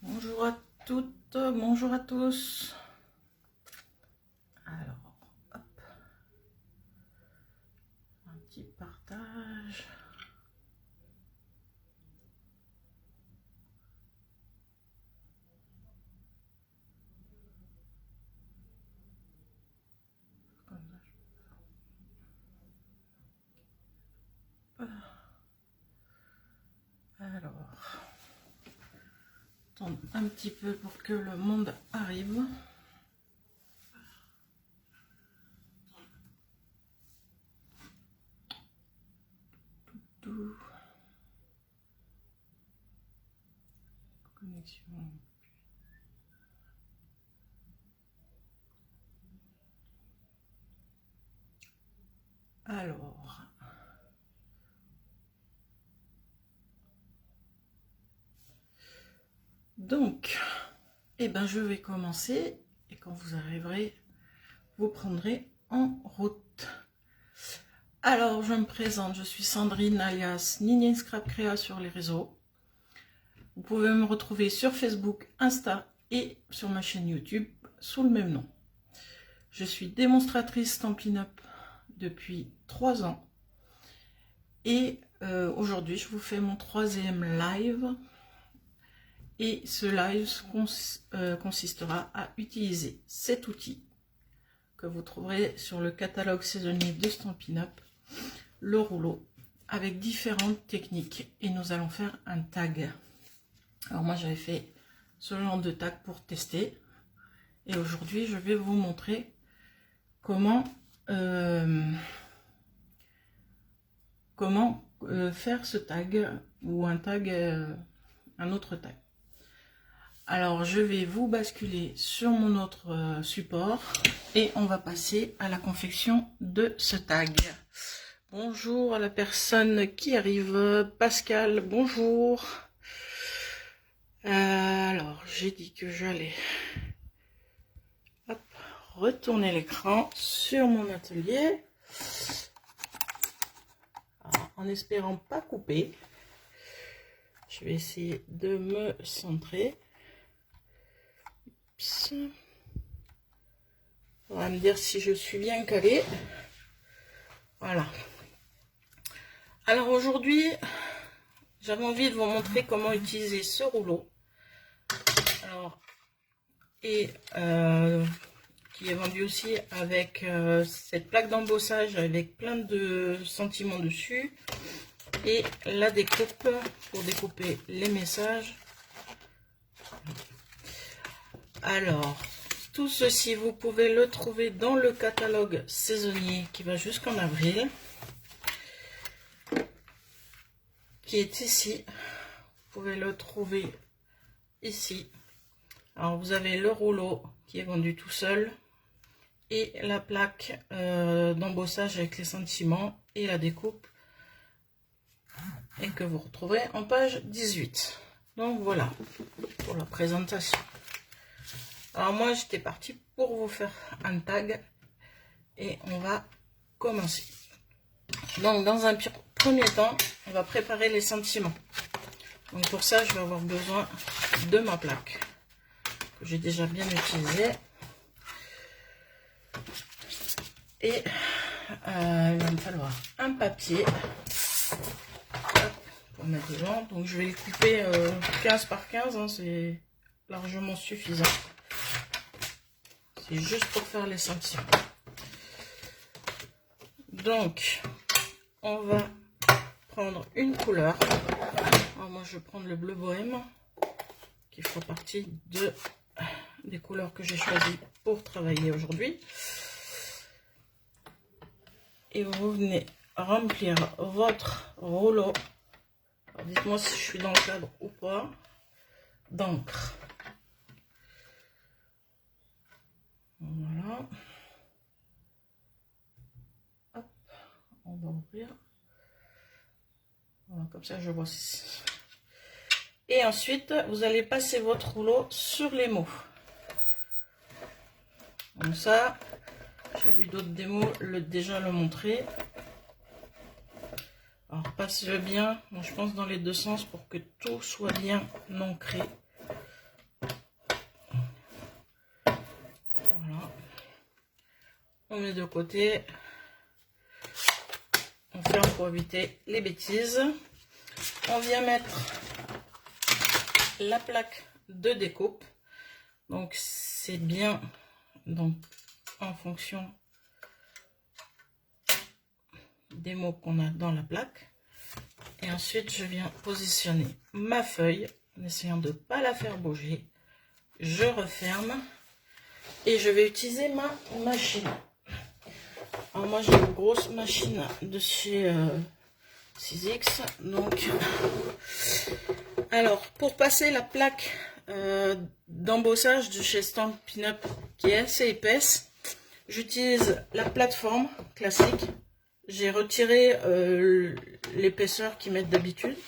Bonjour à toutes, bonjour à tous. Alors, hop, un petit partage. Alors, attends un petit peu pour que le monde arrive. Tout. Connexion. Alors, donc, je vais commencer et quand vous arriverez, vous prendrez en route. Alors, je me présente, je suis Sandrine alias Nini Scrap Créa sur les réseaux. Vous pouvez me retrouver sur Facebook, Insta et sur ma chaîne YouTube sous le même nom. Je suis démonstratrice Stampin' Up depuis 3 ans et aujourd'hui je vous fais mon 3e live et ce live consistera à utiliser cet outil que vous trouverez sur le catalogue saisonnier de Stampin' Up, le rouleau, avec différentes techniques et nous allons faire un tag. Alors moi j'avais fait ce genre de tag pour tester et aujourd'hui je vais vous montrer comment faire ce tag ou un autre tag. Alors je vais vous basculer sur mon autre support et on va passer à la confection de ce tag. Bonjour à la personne qui arrive, Pascal, bonjour. Alors j'ai dit que j'allais retourner l'écran sur mon atelier. Alors, en espérant pas couper, je vais essayer de me centrer. On va me dire si je suis bien calée. Voilà. Alors aujourd'hui, j'avais envie de vous montrer comment utiliser ce rouleau. Alors, qui est vendu aussi avec cette plaque d'embossage avec plein de sentiments dessus et la découpe pour découper les messages. Alors, tout ceci, vous pouvez le trouver dans le catalogue saisonnier qui va jusqu'en avril, qui est ici. Vous pouvez le trouver ici. Alors, vous avez le rouleau qui est vendu tout seul et la plaque d'embossage avec les sentiments et la découpe et que vous retrouverez en page 18. Donc voilà pour la présentation. Alors moi j'étais partie pour vous faire un tag et on va commencer. Donc dans un premier temps on va préparer les sentiments. Donc pour ça je vais avoir besoin de ma plaque que j'ai déjà bien utilisée et il va me falloir un papier pour mettre dedans. Donc je vais le couper 15 par 15, hein, c'est largement suffisant. C'est juste pour faire les sentiments. Donc, on va prendre une couleur. Alors moi, je vais prendre le bleu bohème, qui fera partie des couleurs que j'ai choisies pour travailler aujourd'hui. Et vous venez remplir votre rouleau. Dites-moi si je suis dans le cadre ou pas. D'encre. Voilà. Hop, on va ouvrir. Voilà, comme ça je vois. Et ensuite, vous allez passer votre rouleau sur les mots. Comme ça, j'ai vu d'autres démos déjà le montrer. Alors passe-le bien, moi je pense dans les deux sens pour que tout soit bien ancré. met de côté. On ferme pour éviter les bêtises. On vient mettre la plaque de découpe. Donc c'est bien donc en fonction des mots qu'on a dans la plaque. Et ensuite je viens positionner ma feuille en essayant de ne pas la faire bouger. Je referme et je vais utiliser ma machine. Alors moi j'ai une grosse machine de chez 6X. Donc alors pour passer la plaque d'embossage de chez Stampin' Up qui est assez épaisse, j'utilise la plateforme classique. J'ai retiré l'épaisseur qu'ils mettent d'habitude.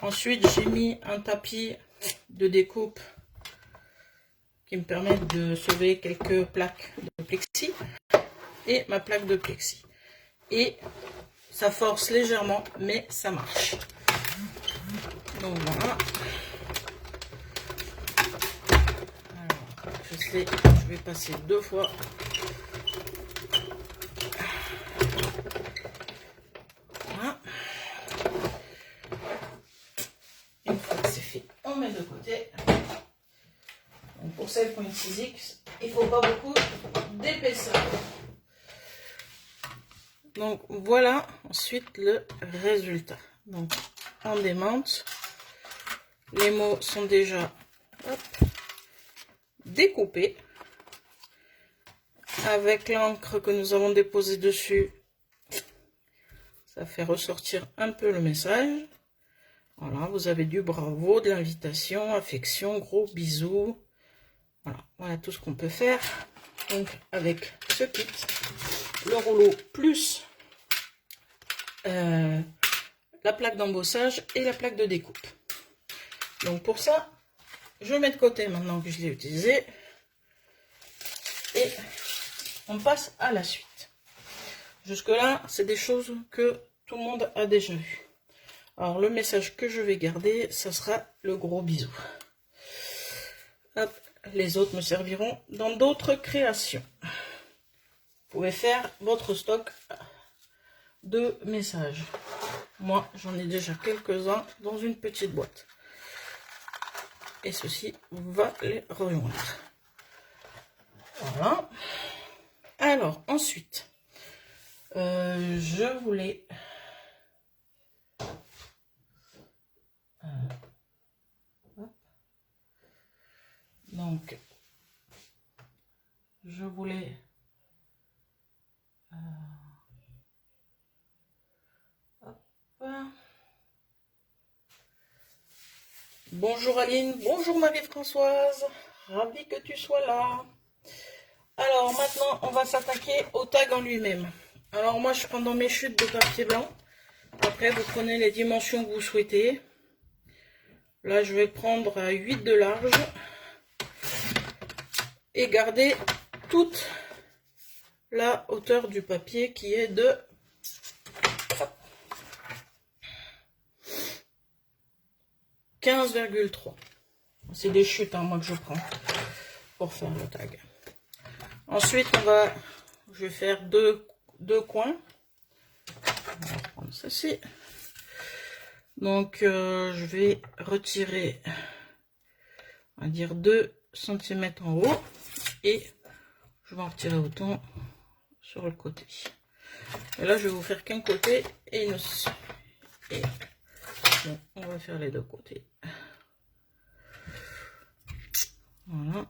Ensuite j'ai mis un tapis de découpe qui me permet de sauver quelques plaques de plexi et ma plaque de plexi. Et ça force légèrement, mais ça marche. Donc voilà. Alors, je vais passer 2 fois. Voilà. Une fois que c'est fait, on met de côté. Donc pour celles qui ont une 6X, il ne faut pas beaucoup d'épaisseur. Donc voilà ensuite le résultat. Donc on démonte. Les mots sont déjà découpés. Avec l'encre que nous avons déposée dessus, ça fait ressortir un peu le message. Voilà, vous avez du bravo, de l'invitation, affection, gros bisous. Voilà, voilà tout ce qu'on peut faire. Donc avec ce kit, le rouleau plus la plaque d'embossage et la plaque de découpe. Donc pour ça, je mets de côté maintenant que je l'ai utilisé. Et on passe à la suite. Jusque là, c'est des choses que tout le monde a déjà vues. Alors le message que je vais garder, ça sera le gros bisou. Hop, les autres me serviront dans d'autres créations. Vous pouvez faire votre stock de messages. Moi, j'en ai déjà quelques-uns dans une petite boîte. Et ceci va les rejoindre. Voilà. Alors, ensuite, je voulais... Donc, je voulais... Bonjour Aline, bonjour Marie-Françoise, ravie que tu sois là. Alors maintenant, on va s'attaquer au tag en lui-même. Alors moi, je prends dans mes chutes de papier blanc. Après, vous prenez les dimensions que vous souhaitez. Là, je vais prendre à 8 de large et garder toute la hauteur du papier qui est de 15,3. C'est des chutes moi que je prends pour faire le tag. Ensuite, je vais faire deux coins. On va prendre ceci. Donc, je vais retirer, on va dire 2 cm en haut et je vais en retirer autant sur le côté. Et là, je vais vous faire qu'un côté et une. Et bon, on va faire les deux côtés. Voilà.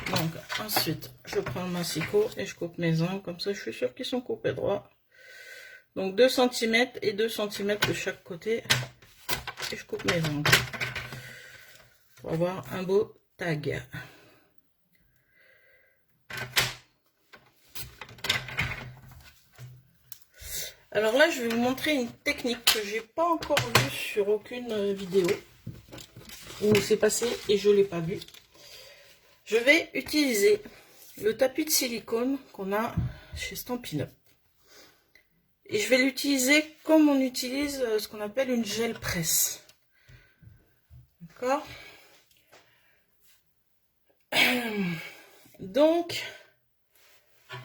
Donc ensuite, je prends le massicot et je coupe mes angles. Comme ça, je suis sûre qu'ils sont coupés droit. Donc 2 cm et 2 cm de chaque côté. Et je coupe mes angles. Pour avoir un beau tag. Alors là, je vais vous montrer une technique que j'ai pas encore vue sur aucune vidéo. Où c'est passé et je l'ai pas vu. Je vais utiliser le tapis de silicone qu'on a chez Stampin' Up. Et je vais l'utiliser comme on utilise ce qu'on appelle une gel presse. D'accord? Donc,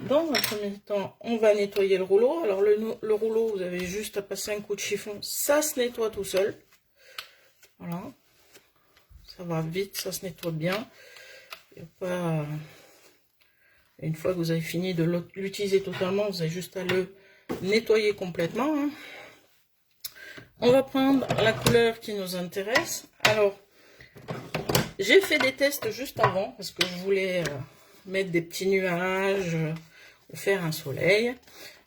dans un premier temps, on va nettoyer le rouleau. Alors, le rouleau, vous avez juste à passer un coup de chiffon. Ça se nettoie tout seul. Voilà. Ça va vite, ça se nettoie bien. Il n'y a pas... Une fois que vous avez fini de l'utiliser totalement, vous avez juste à le nettoyer complètement. Hein. On va prendre la couleur qui nous intéresse. Alors, j'ai fait des tests juste avant parce que je voulais mettre des petits nuages ou faire un soleil.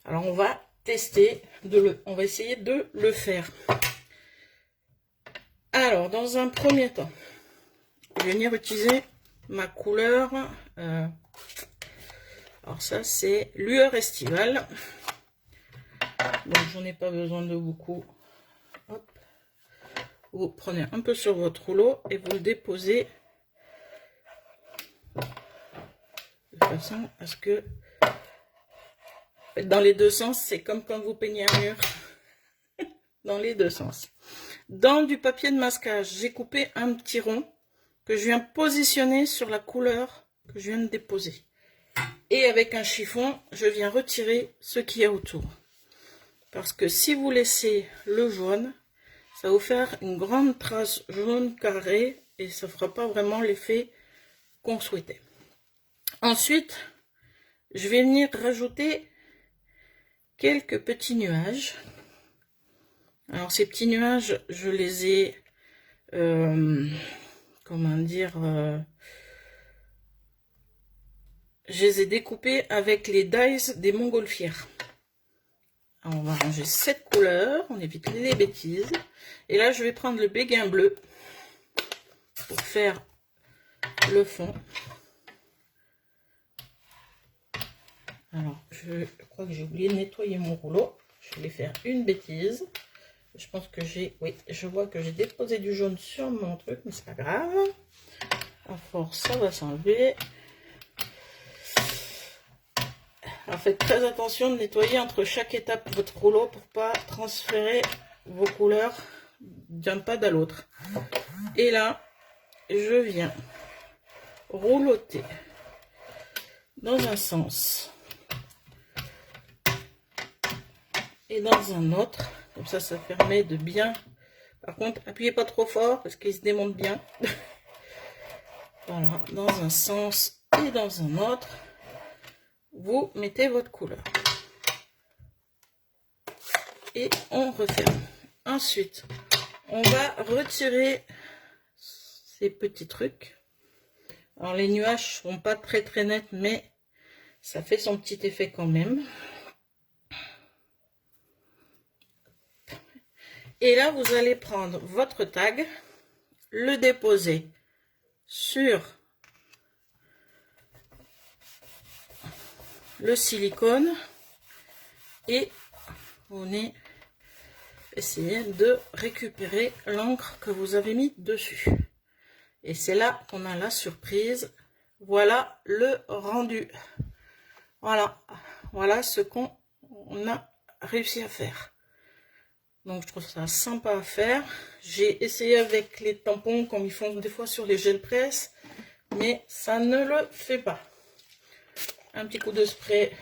Alors, on va tester, on va essayer de le faire. Alors, dans un premier temps, je vais venir utiliser ma couleur. Alors ça, c'est lueur estivale. Donc, j'en ai pas besoin de beaucoup. Hop. Vous prenez un peu sur votre rouleau et vous le déposez de façon à ce que... Dans les deux sens, c'est comme quand vous peignez un mur. Dans les deux sens. Dans du papier de masquage, j'ai coupé un petit rond que je viens positionner sur la couleur que je viens de déposer. Et avec un chiffon, je viens retirer ce qu'il y a autour. Parce que si vous laissez le jaune, ça va vous faire une grande trace jaune carrée et ça ne fera pas vraiment l'effet qu'on souhaitait. Ensuite, je vais venir rajouter quelques petits nuages. Alors ces petits nuages, je les ai, comment dire, je les ai découpés avec les dies des montgolfières. Alors, on va ranger cette couleur, on évite les bêtises. Et là, je vais prendre le béguin bleu pour faire le fond. Alors, je crois que j'ai oublié de nettoyer mon rouleau. Je vais faire une bêtise. Je pense que oui, je vois que j'ai déposé du jaune sur mon truc, mais c'est pas grave. À force, ça va s'enlever. Alors, faites très attention de nettoyer entre chaque étape de votre rouleau pour pas transférer vos couleurs d'un pad à l'autre. Et là, je viens rouloter dans un sens et dans un autre. Comme ça permet de bien... Par contre, appuyez pas trop fort parce qu'il se démonte bien. Voilà, dans un sens et dans un autre. Vous mettez votre couleur. Et on referme. Ensuite, on va retirer ces petits trucs. Alors, les nuages sont pas très nets, mais ça fait son petit effet quand même. Et là, vous allez prendre votre tag, le déposer sur le silicone et vous venez essayer de récupérer l'encre que vous avez mis dessus. Et c'est là qu'on a la surprise. Voilà le rendu. Voilà ce qu'on a réussi à faire. Donc je trouve ça sympa à faire. J'ai essayé avec les tampons comme ils font des fois sur les gel press, mais ça ne le fait pas. Un petit coup de spray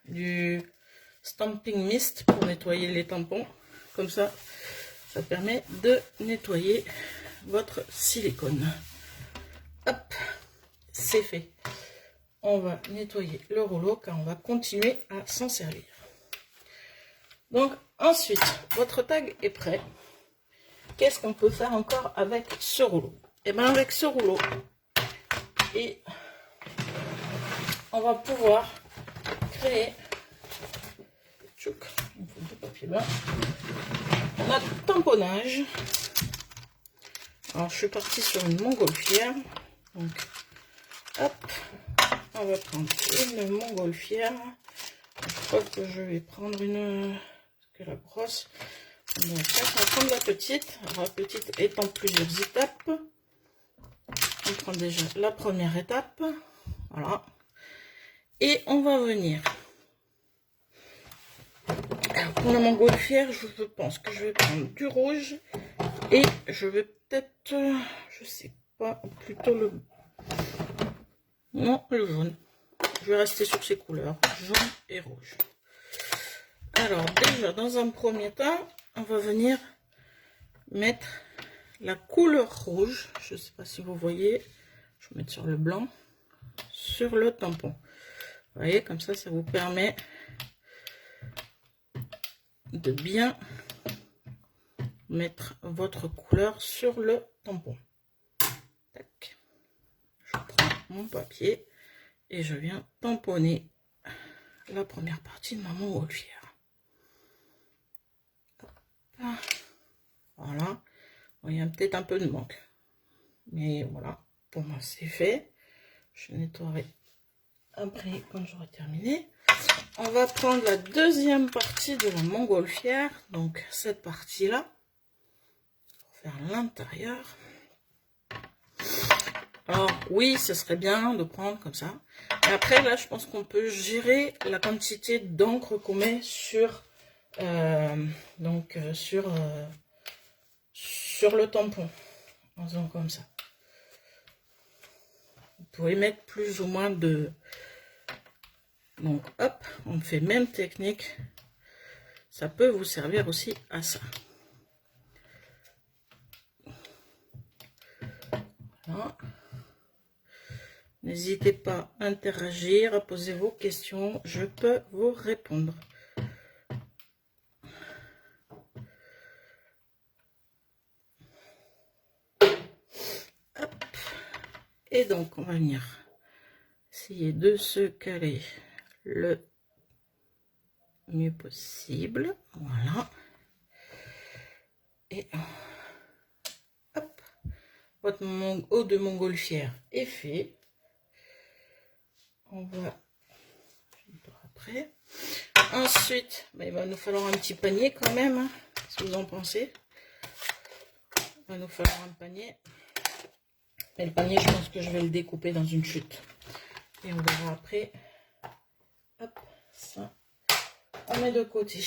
du Stamping Mist pour nettoyer les tampons. Comme ça permet de nettoyer votre silicone. Hop, c'est fait. On va nettoyer le rouleau car on va continuer à s'en servir. Donc ensuite, votre tag est prêt. Qu'est-ce qu'on peut faire encore avec ce rouleau? Et bien avec ce rouleau, on va pouvoir créer du papier blanc, notre tamponnage. Alors je suis partie sur une montgolfière. Donc hop, on va prendre une montgolfière. Je crois que je vais prendre que la brosse. Donc, on va prendre la petite. Alors, la petite étant plusieurs étapes. On prend déjà la première étape. Voilà. Et on va venir. Alors, pour la montgolfière, je pense que je vais prendre du rouge. Et je vais peut-être, je sais pas, plutôt Non, le jaune. Je vais rester sur ces couleurs, jaune et rouge. Alors déjà, dans un premier temps, on va venir mettre la couleur rouge. Je ne sais pas si vous voyez. Je vais mettre sur le blanc, sur le tampon. Vous voyez, comme ça vous permet de bien mettre votre couleur sur le tampon. Tac. Je prends mon papier et je viens tamponner la première partie de ma montgolfière. Voilà. Bon, il y a peut-être un peu de manque, mais voilà, pour moi c'est fait. Je nettoierai après quand j'aurai terminé. On va prendre la deuxième partie de la montgolfière, donc cette partie là, pour faire l'intérieur. Alors oui, ce serait bien de prendre comme ça. Et après là, je pense qu'on peut gérer la quantité d'encre qu'on met sur sur le tampon, en faisant comme ça. Vous pouvez mettre plus ou moins de... Donc hop, on fait même technique. Ça peut vous servir aussi à ça. Voilà. N'hésitez pas à interagir, à poser vos questions. Je peux vous répondre. Hop. Et donc, on va venir essayer de se caler le mieux possible. Voilà. Et hop, votre haut de montgolfière est fait. On va après. Ensuite, il va nous falloir un petit panier quand même. Hein, qu'est-ce que vous en pensez? Il va nous falloir un panier. Et le panier, je pense que je vais le découper dans une chute. Et on verra après. Hop, ça, on met de côté.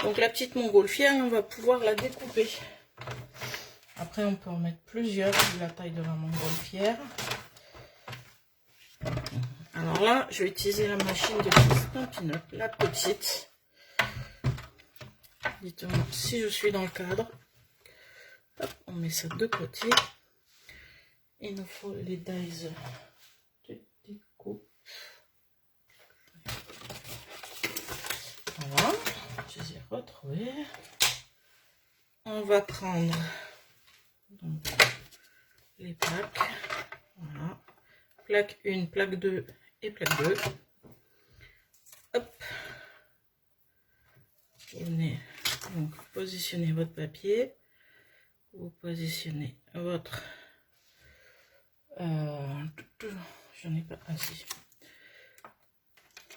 Donc la petite montgolfière, on va pouvoir la découper. Après, on peut en mettre plusieurs vu la taille de la montgolfière. Alors là, je vais utiliser la machine de Stampin' Up, la petite. Dites-moi si je suis dans le cadre. Hop, on met ça de côté. Il nous faut les dies de découpe. Voilà, je les ai retrouvés. On va prendre donc, les plaques. Voilà. Plaque 1, plaque 2 et plaque 2. Hop. Vous venez donc positionner votre papier. Vous positionnez votre... j'en ai pas assez.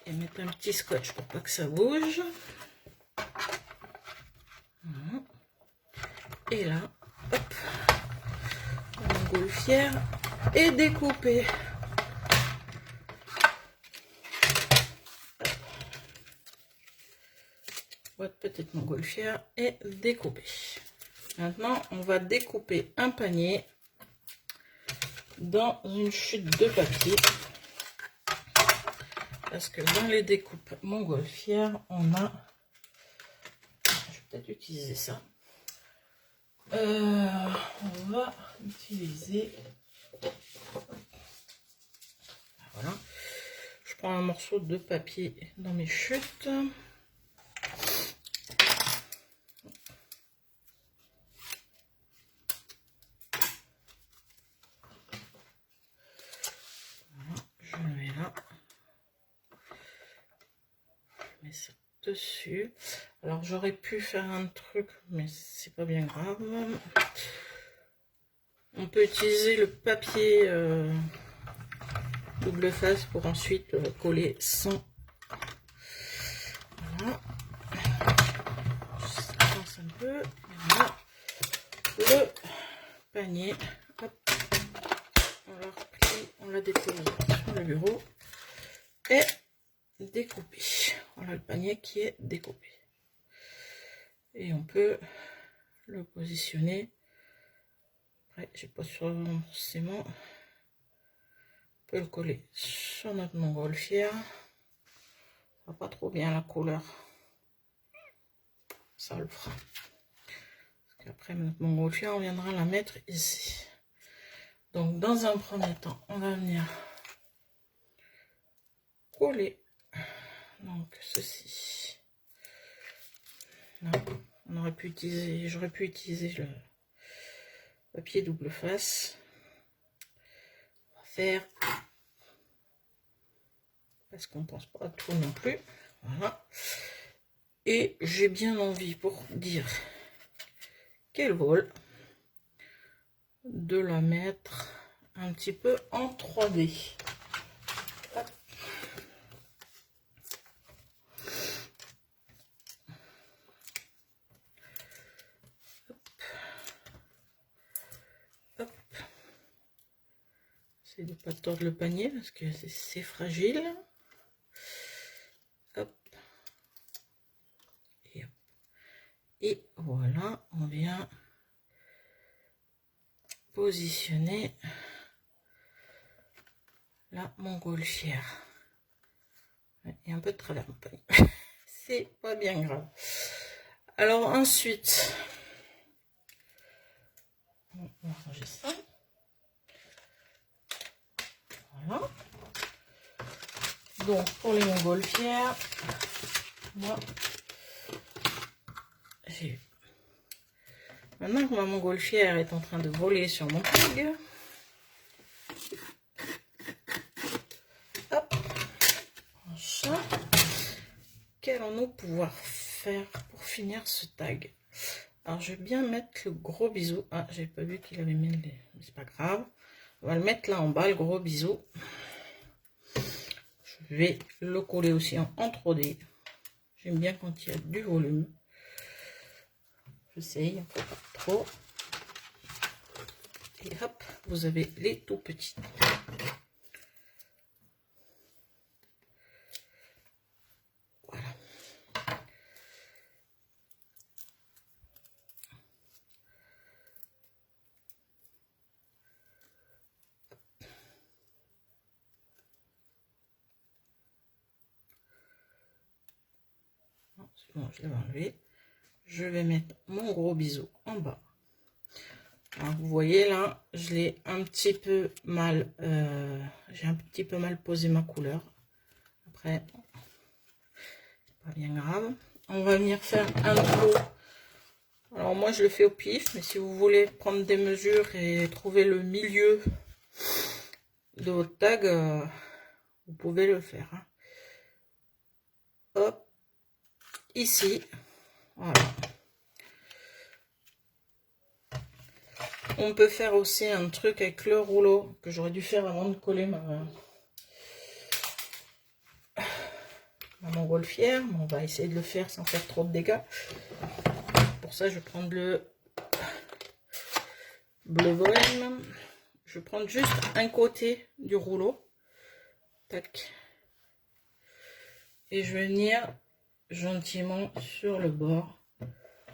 Et mettre un petit scotch pour pas que ça bouge. Voilà. Et là, hop, la montgolfière est découpée. Votre petite montgolfière est découpée. Maintenant, on va découper un panier dans une chute de papier. Parce que dans les découpes montgolfières, on a... Je vais peut-être utiliser ça. On va utiliser... Voilà. Je prends un morceau de papier dans mes chutes. Je mets là, je mets ça dessus. Alors j'aurais pu faire un truc, mais c'est pas bien grave. On peut utiliser le papier double face pour ensuite coller sans. Voilà. Ça avance un peu. Voilà. Le panier. Hop. On l'a déposé sur le bureau et découpé. Voilà le panier qui est découpé. Et on peut le positionner. Après, j'ai pas forcément peut le coller sur notre montgolfière. Ça va pas trop bien la couleur. Ça le fera. Parce qu'après notre montgolfière, on viendra la mettre ici. Donc dans un premier temps, on va venir coller donc ceci. Là, j'aurais pu utiliser le papier double face. On va faire parce qu'on pense pas à tout non plus. Voilà. Et j'ai bien envie, pour dire qu'elle vole, de la mettre un petit peu en 3D. Hop. Hop. C'est de ne pas tordre le panier parce que c'est fragile. Hop. Et hop. Et voilà, on vient positionner la montgolfière. Il y a un peu de travers mon panier. C'est pas bien grave. Alors ensuite, on va ranger ça. Voilà. Donc pour les montgolfières, moi, j'ai... Maintenant que ma montgolfière est en train de voler sur mon tag, hop, ça, qu'allons-nous pouvoir faire pour finir ce tag? Alors je vais bien mettre le gros bisou. Ah, j'avais pas vu qu'il avait mis les... Mais c'est pas grave. On va le mettre là en bas, le gros bisou. Je vais le coller aussi en 3D. J'aime bien quand il y a du volume. J'essaye, un peu pas trop. Et hop, vous avez les tout petits. Voilà. C'est bon, je l'ai enlevé. Je vais mettre mon gros bisou en bas. Alors, vous voyez là, je l'ai un petit peu mal, j'ai un petit peu mal posé ma couleur. Après, pas bien grave. On va venir faire un trou. Alors moi je le fais au pif, mais si vous voulez prendre des mesures et trouver le milieu de votre tag, vous pouvez le faire. Hein. Hop, ici, voilà. On peut faire aussi un truc avec le rouleau que j'aurais dû faire avant de coller ma montgolfière. On va essayer de le faire sans faire trop de dégâts. Pour ça, je vais prendre le bleu bohème. Je vais prendre juste un côté du rouleau. Tac. Et je vais venir gentiment sur le bord.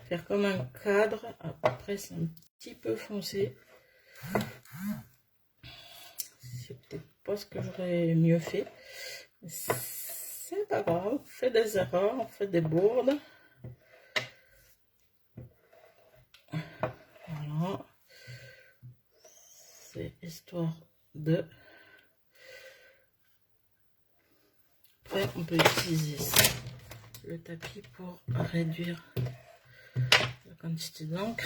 Faire comme un cadre. Après, c'est un petit peu foncé. C'est peut-être pas ce que j'aurais mieux fait. C'est pas grave. On fait des erreurs, on fait des bourdes. Voilà. C'est histoire de... Après, on peut utiliser ça, le tapis pour réduire la quantité d'encre.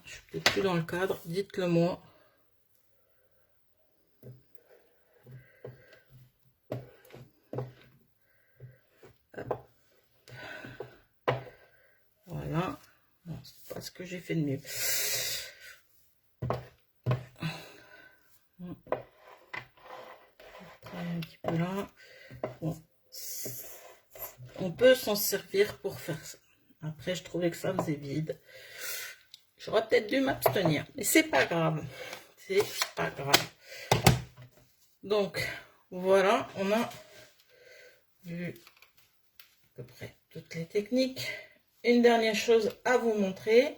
Je suis peut-être plus dans le cadre, dites-le moi. Voilà. Bon, c'est pas ce que j'ai fait de mieux. Un petit peu là. Bon. On peut s'en servir pour faire ça. Après, je trouvais que ça faisait vide. J'aurais peut-être dû m'abstenir, mais c'est pas grave. C'est pas grave. Donc, voilà, on a vu à peu près toutes les techniques. Une dernière chose à vous montrer,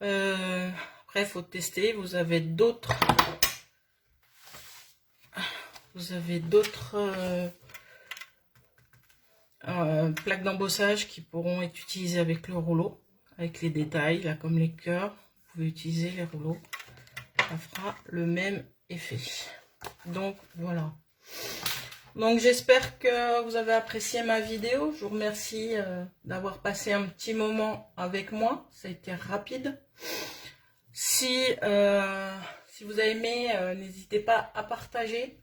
Après, il faut tester. Vous avez d'autres plaques d'embossage qui pourront être utilisées avec le rouleau, avec les détails, là comme les cœurs. Vous pouvez utiliser les rouleaux, ça fera le même effet. Donc voilà. Donc j'espère que vous avez apprécié ma vidéo. Je vous remercie d'avoir passé un petit moment avec moi. Ça a été rapide. Si vous avez aimé, n'hésitez pas à partager,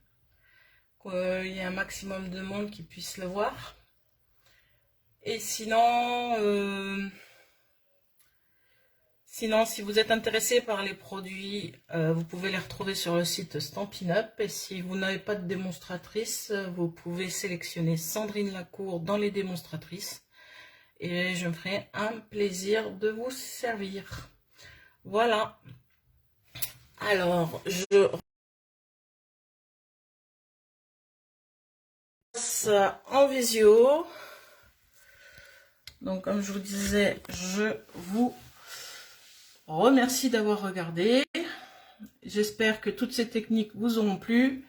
qu'il y ait un maximum de monde qui puisse le voir. Et sinon, si vous êtes intéressé par les produits, vous pouvez les retrouver sur le site Stampin' Up. Et si vous n'avez pas de démonstratrice, vous pouvez sélectionner Sandrine Lacour dans les démonstratrices. Et je me ferai un plaisir de vous servir. Voilà. Alors, je passe en visio. Donc, comme je vous disais, je vous remercie d'avoir regardé. J'espère que toutes ces techniques vous auront plu.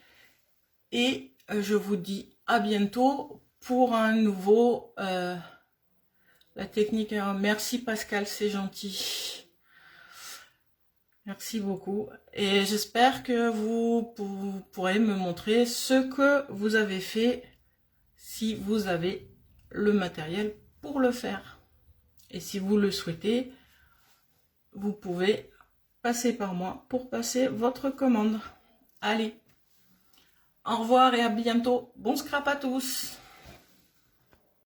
Et je vous dis à bientôt pour un nouveau... la technique. Merci Pascal, c'est gentil. Merci beaucoup. Et j'espère que vous pourrez me montrer ce que vous avez fait si vous avez le matériel pour le faire. Et si vous le souhaitez, vous pouvez passer par moi pour passer votre commande. Allez, au revoir et à bientôt. Bon scrap à tous.